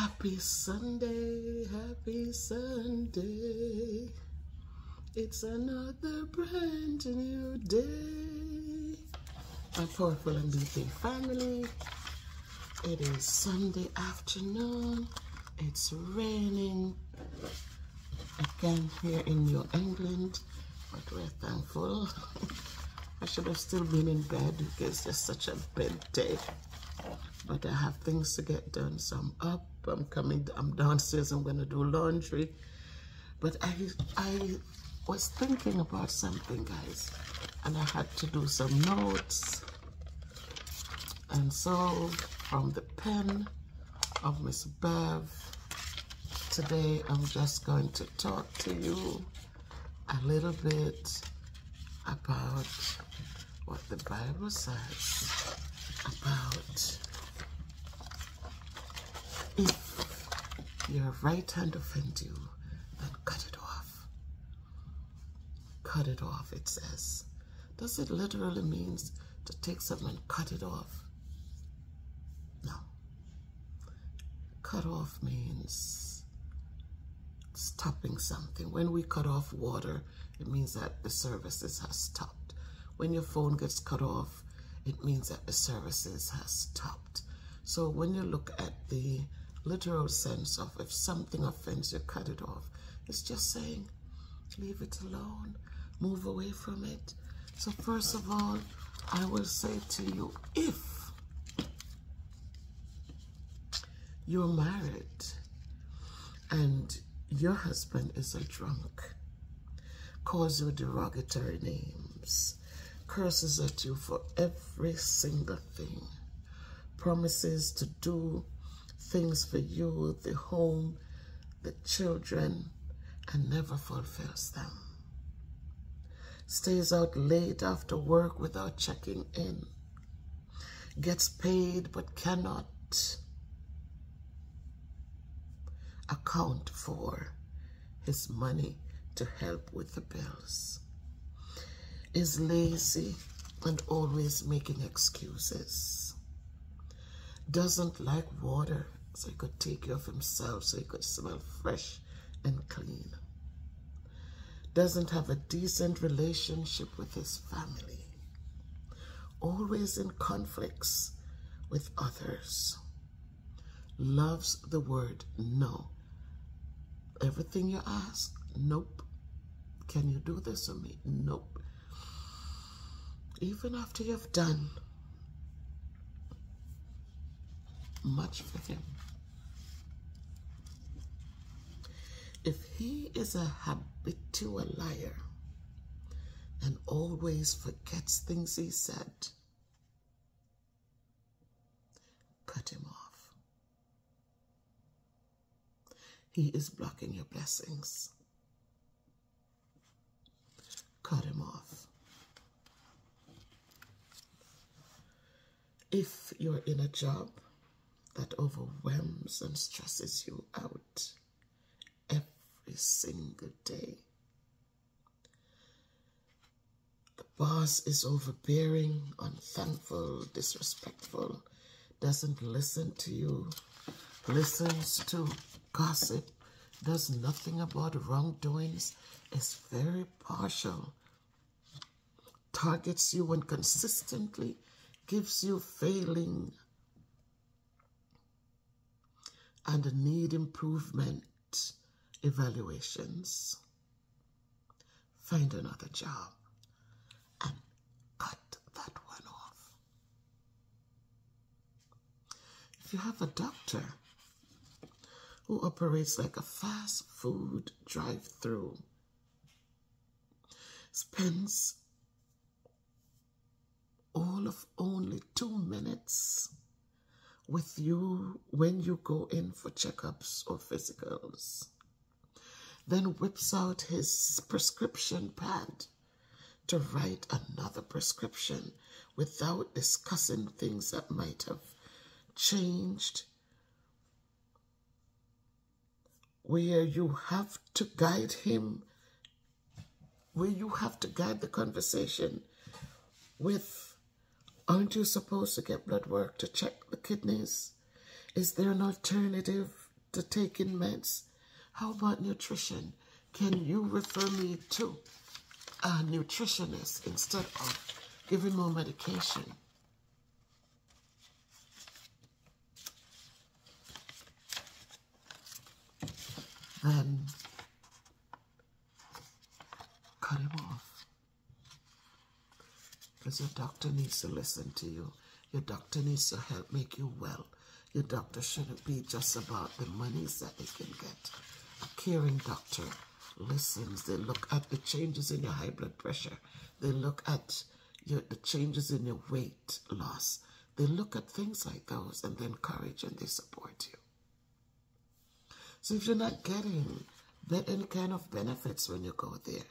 Happy Sunday, happy Sunday. It's another brand new day. My powerful and beautiful family, it is Sunday afternoon. It's raining again here in New England, but we're thankful. I should have still been in bed because it's such a bad day. But I have things to get done, so I'm up, I'm downstairs, I'm gonna do laundry. But I was thinking about something, guys, and I had to do some notes. And so, from the pen of Miss Bev, today I'm just going to talk to you a little bit about what the Bible says about if your right hand offends you, then cut it off. Cut it off, it says. Does it literally mean to take something and cut it off? No. Cut off means stopping something. When we cut off water, it means that the services has stopped. When your phone gets cut off, it means that the services has stopped. So when you look at the literal sense of if something offends you, cut it off, it's just saying, leave it alone, move away from it. So first of all, I will say to you, if you're married and your husband is a drunk, calls you derogatory names, curses at you for every single thing, promises to do things for you, the home, the children, and never fulfills them, stays out late after work without checking in, gets paid but cannot account for his money to help with the bills, is lazy and always making excuses, doesn't like water so he could take care of himself, so he could smell fresh and clean, doesn't have a decent relationship with his family, always in conflicts with others, loves the word no. Everything you ask, nope. Can you do this for me? Nope. Even after you've done much for him. If he is a habitual liar and always forgets things he said, cut him off. He is blocking your blessings. Cut him off. If you're in a job that overwhelms and stresses you out every single day, the boss is overbearing, unthankful, disrespectful, doesn't listen to you, listens to gossip, does nothing about wrongdoings, is very partial, targets you and consistently gives you failing and need improvement evaluations, find another job and cut that one off. If you have a doctor who operates like a fast food drive-through, spends all of only 2 minutes with you when you go in for checkups or physicals, then whips out his prescription pad to write another prescription without discussing things that might have changed, where you have to guide him, where you have to guide the conversation with, aren't you supposed to get blood work to check the kidneys? Is there an alternative to taking meds? How about nutrition? Can you refer me to a nutritionist instead of giving more medication? Then cut him off. Because your doctor needs to listen to you. Your doctor needs to help make you well. Your doctor shouldn't be just about the monies that they can get. A caring doctor listens. They look at the changes in your high blood pressure. They look at the changes in your weight loss. They look at things like those and they encourage and they support you. So if you're not getting any kind of benefits when you go there,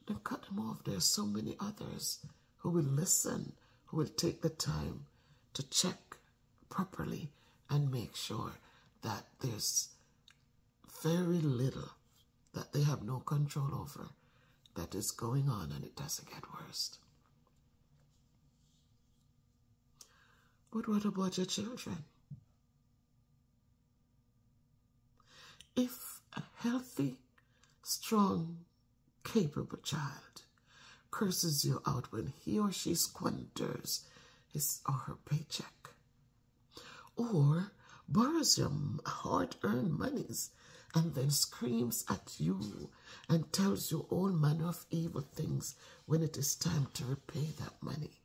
then cut them off. There are so many others who will listen, who will take the time to check properly and make sure that there's very little that they have no control over that is going on and it doesn't get worse. But what about your children? If a healthy, strong, capable child curses you out when he or she squanders his or her paycheck, or borrows your hard-earned monies and then screams at you and tells you all manner of evil things when it is time to repay that money,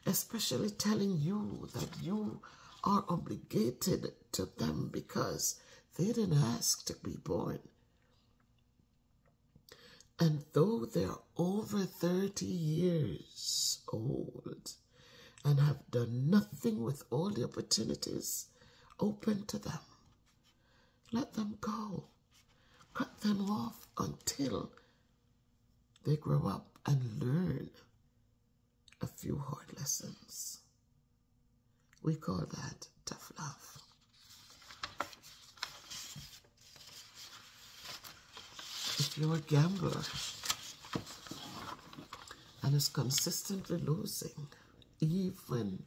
especially telling you that you are obligated to them because they didn't ask to be born. And though they're over 30 years old and have done nothing with all the opportunities open to them, let them go. Cut them off until they grow up and learn a few hard lessons. We call that tough love. If you're a gambler and is consistently losing, even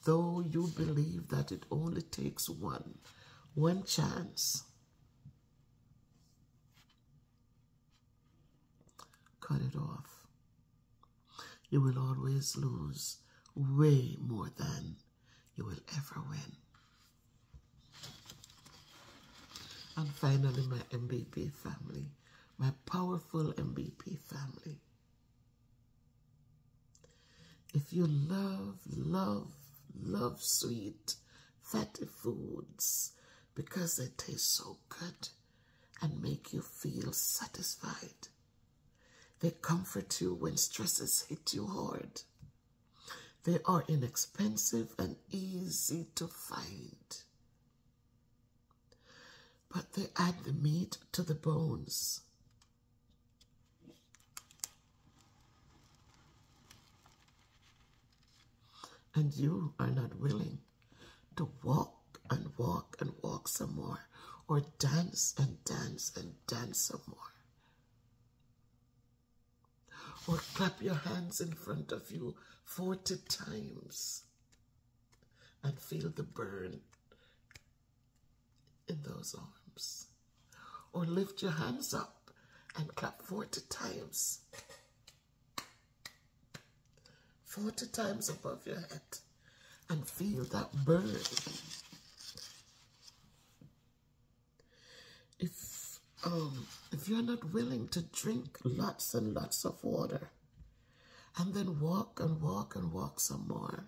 though you believe that it only takes one chance, cut it off. You will always lose way more than you will ever win. And finally, my MBP family, my powerful MBP family. If you love sweet, fatty foods because they taste so good and make you feel satisfied, they comfort you when stresses hit you hard. They are inexpensive and easy to find. But they add the meat to the bones. And you are not willing to walk and walk and walk some more, or dance and dance and dance some more, or clap your hands in front of you 40 times and feel the burn in those arms, or lift your hands up and clap 40 times. 40 times above your head and feel that burn. If you're not willing to drink lots and lots of water and then walk and walk and walk some more,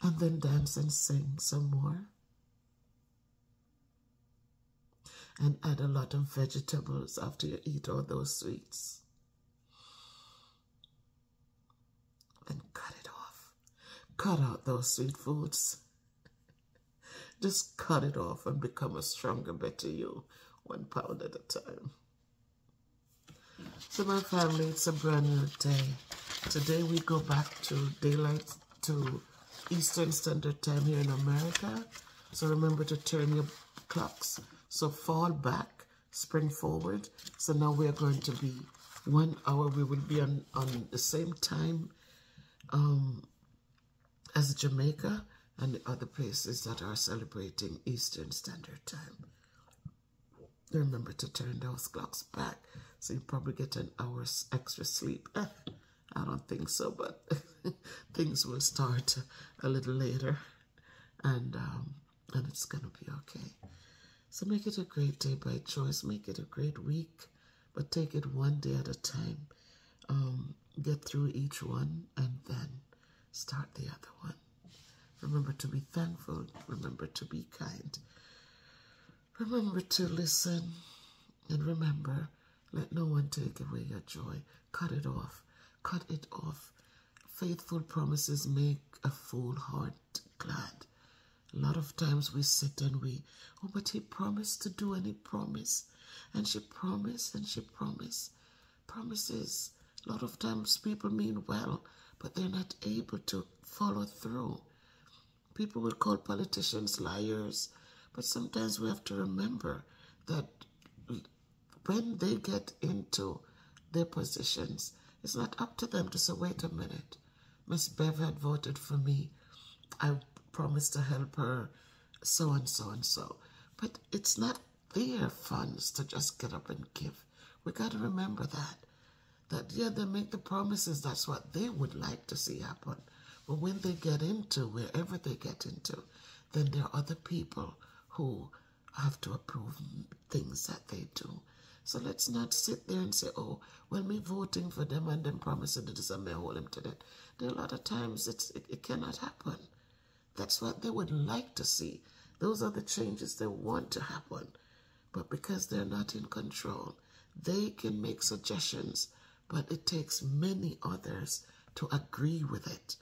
and then dance and sing some more, and add a lot of vegetables after you eat all those sweets, and cut it off. Cut out those sweet foods. Just cut it off and become a stronger, better you, 1 pound at a time. So my family, it's a brand new day. Today we go back to daylight, to Eastern Standard Time here in America. So remember to turn your clocks. So fall back, spring forward. So now we're going to be 1 hour. We will be on the same time as Jamaica and the other places that are celebrating Eastern Standard Time. Remember to turn those clocks back so you probably get an hour's extra sleep. I don't think so, but things will start a little later, and it's gonna be okay. So make it a great day by choice. Make it a great week, but take it one day at a time. Get through each one and then start the other one. Remember to be thankful. Remember to be kind. Remember to listen. And remember, let no one take away your joy. Cut it off. Cut it off. Faithful promises make a fool heart glad. A lot of times we sit and oh, but he promised to do, and he promised. And she promised, and she promised. Promises. A lot of times people mean well, but they're not able to follow through. People will call politicians liars, but sometimes we have to remember that when they get into their positions, it's not up to them to say, wait a minute, Miss Bev had voted for me. I promised to help her, so and so and so. But it's not their funds to just get up and give. We got to remember that yeah, they make the promises, that's what they would like to see happen. But when they get into wherever they get into, then there are other people who have to approve things that they do. So let's not sit there and say, oh, well, me voting for them and them promising to this and me hold them to that. There are a lot of times it cannot happen. That's what they would like to see. Those are the changes they want to happen. But because they're not in control, they can make suggestions, but it takes many others to agree with it.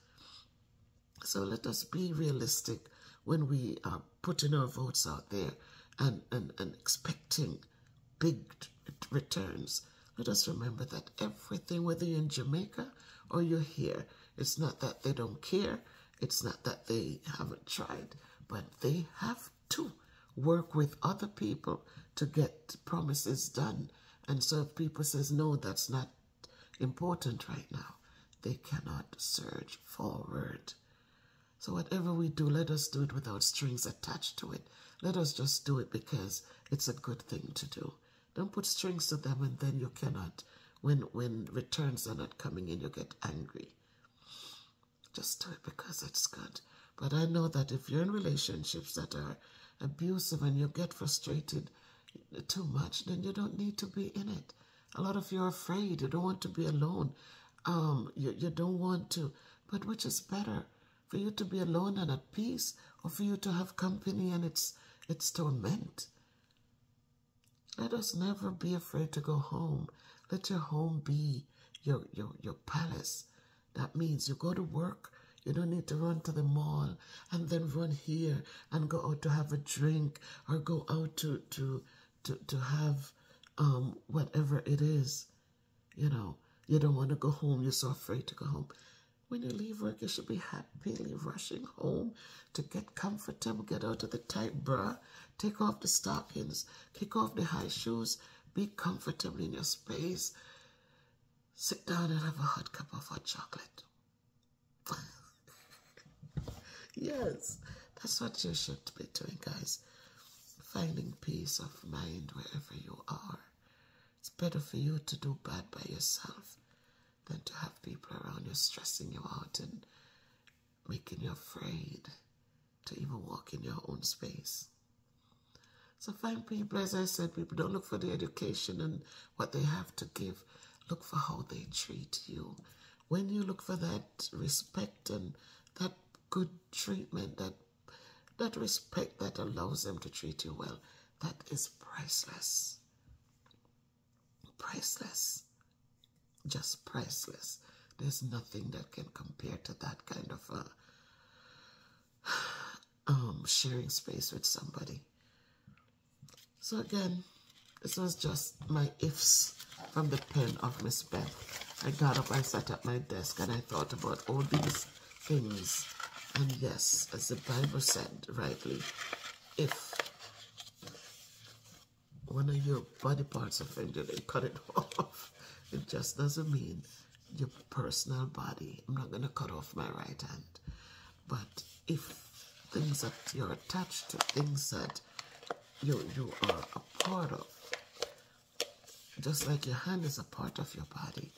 So let us be realistic when we are putting our votes out there and expecting big returns. Let us remember that everything, whether you're in Jamaica or you're here, it's not that they don't care, it's not that they haven't tried, but they have to work with other people to get promises done. And so if people says, no, that's not important right now, they cannot surge forward. So whatever we do, let us do it without strings attached to it. Let us just do it because it's a good thing to do. Don't put strings to them and then you cannot, when returns are not coming in, you get angry. Just do it because it's good. But I know that if you're in relationships that are abusive and you get frustrated too much, then you don't need to be in it. A lot of you are afraid. You don't want to be alone. You don't want to. But which is better? For you to be alone and at peace, or for you to have company and it's torment? Let us never be afraid to go home. Let your home be your palace. That means you go to work, you don't need to run to the mall and then run here and go out to have a drink or go out to have whatever it is. You know, you don't want to go home, you're so afraid to go home. When you leave work, you should be happily rushing home to get comfortable, get out of the tight bra, take off the stockings, kick off the high shoes, be comfortable in your space, sit down and have a hot cup of hot chocolate. Yes, that's what you should be doing, guys. Finding peace of mind wherever you are. It's better for you to do bad by yourself than to have people around you stressing you out and making you afraid to even walk in your own space. So find people, as I said, people don't look for the education and what they have to give. Look for how they treat you. When you look for that respect and that good treatment, that respect that allows them to treat you well, that is priceless. Priceless. Just priceless. There's nothing that can compare to that kind of sharing space with somebody. So again, this was just my ifs from the pen of Miss Bev. I got up, I sat at my desk, and I thought about all these things. And yes, as the Bible said rightly, if one of your body parts offended and cut it off. It just doesn't mean your personal body. I'm not going to cut off my right hand. But if things that you're attached to, things that you are a part of, just like your hand is a part of your body,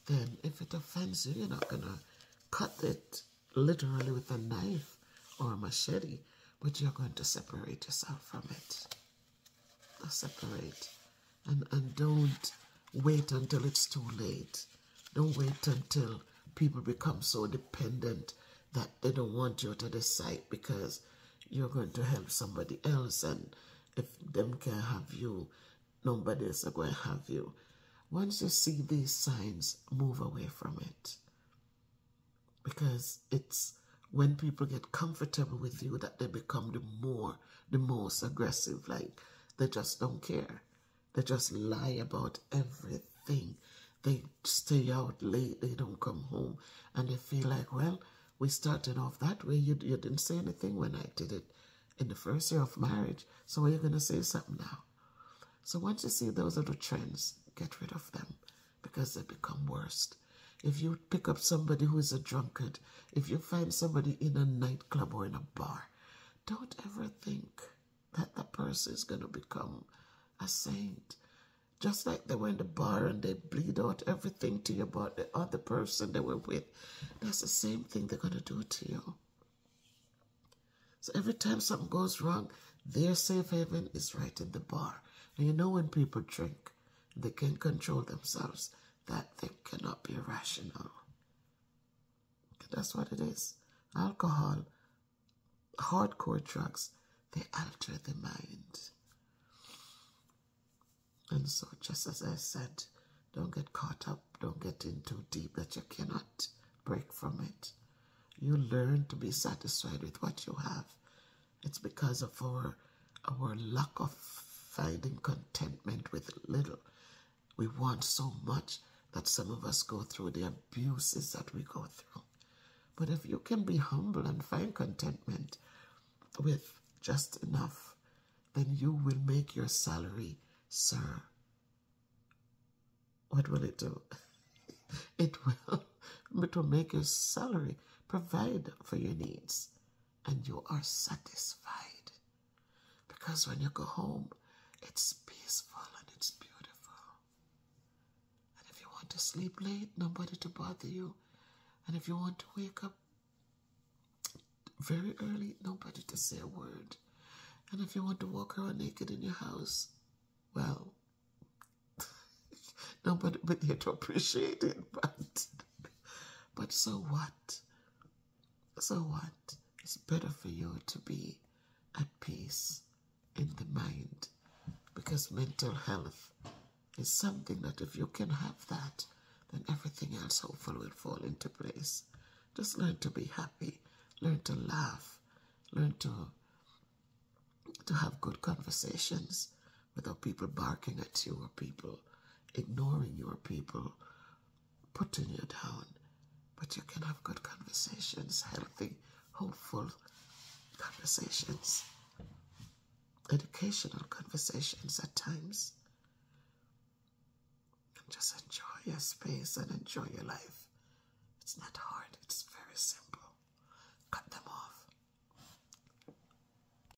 then if it offends you, you're not going to cut it literally with a knife or a machete, but you're going to separate yourself from it. Separate. And don't wait until it's too late. Don't wait until people become so dependent that they don't want you to the site because you're going to help somebody else, and if them can't have you, nobody else is going to have you. Once you see these signs, move away from it. Because it's when people get comfortable with you that they become the most aggressive. Like, they just don't care. They just lie about everything. They stay out late, they don't come home, and they feel like, well, we started off that way. You didn't say anything when I did it in the first year of marriage, so are you going to say something now? So once you see those little trends, get rid of them because they become worse. If you pick up somebody who is a drunkard, if you find somebody in a nightclub or in a bar, don't ever think that the person is going to become a saint. Just like they were in the bar and they bleed out everything to you about the other person they were with, that's the same thing they're going to do to you. So every time something goes wrong, their safe haven is right in the bar. And you know when people drink, they can't control themselves, that they cannot be rational. That's what it is. Alcohol, hardcore drugs, they alter the mind. And so, just as I said, don't get caught up, don't get in too deep that you cannot break from it. You learn to be satisfied with what you have. It's because of our lack of finding contentment with little. We want so much that some of us go through the abuses that we go through. But if you can be humble and find contentment with just enough, then you will make your salary, sir. What will it do? It will make your salary provide for your needs, and you are satisfied. Because when you go home, it's peaceful and it's beautiful. And if you want to sleep late, nobody to bother you. And if you want to wake up very early, nobody to say a word. And if you want to walk around naked in your house, well, nobody but here to appreciate it. But so what? So what? It's better for you to be at peace in the mind, because mental health is something that if you can have that, then everything else hopefully will fall into place. Just learn to be happy, learn to laugh, learn to have good conversations without people barking at you or people ignoring you or people putting you down. But you can have good conversations, healthy, hopeful conversations, educational conversations at times. And just enjoy your space and enjoy your life. It's not hard.